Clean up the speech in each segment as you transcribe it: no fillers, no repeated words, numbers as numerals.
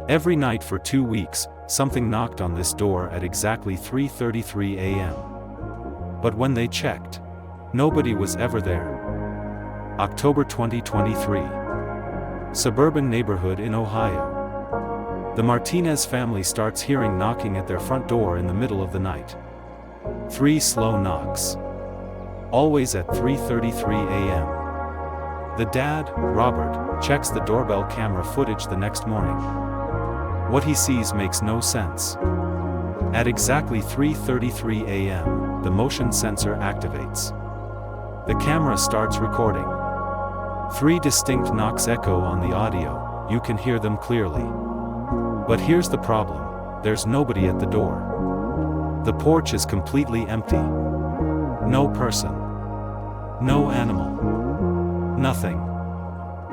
Every night for 2 weeks, something knocked on this door at exactly 3:33 a.m. But when they checked, nobody was ever there. October 2023. Suburban neighborhood in Ohio. The Martinez family starts hearing knocking at their front door in the middle of the night. 3 slow knocks. Always at 3:33 a.m. The dad, Robert, checks the doorbell camera footage the next morning. What he sees makes no sense. At exactly 3:33 a.m., the motion sensor activates. The camera starts recording. 3 distinct knocks echo on the audio, you can hear them clearly. But here's the problem, there's nobody at the door. The porch is completely empty. No person. No animal. Nothing.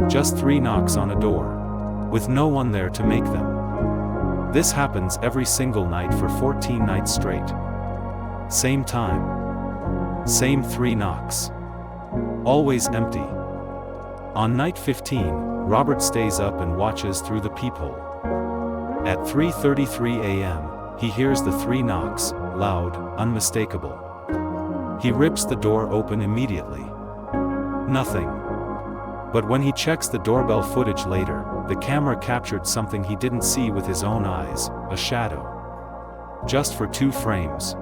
Just 3 knocks on a door, with no one there to make them. This happens every single night for 14 nights straight. Same time. Same 3 knocks. Always empty. On night 15, Robert stays up and watches through the peephole. At 3:33 a.m., he hears the 3 knocks, loud, unmistakable. He rips the door open immediately. Nothing. But when he checks the doorbell footage later, the camera captured something he didn't see with his own eyes, a shadow. Just for 2 frames.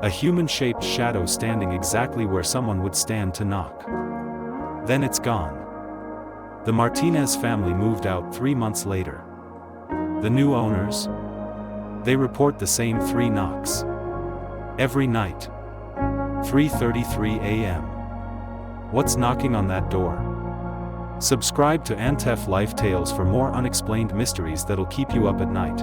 A human-shaped shadow standing exactly where someone would stand to knock. Then it's gone. The Martinez family moved out 3 months later. The new owners? They report the same 3 knocks. Every night. 3:33 a.m. What's knocking on that door? Subscribe to Anteph Life Tales for more unexplained mysteries that'll keep you up at night.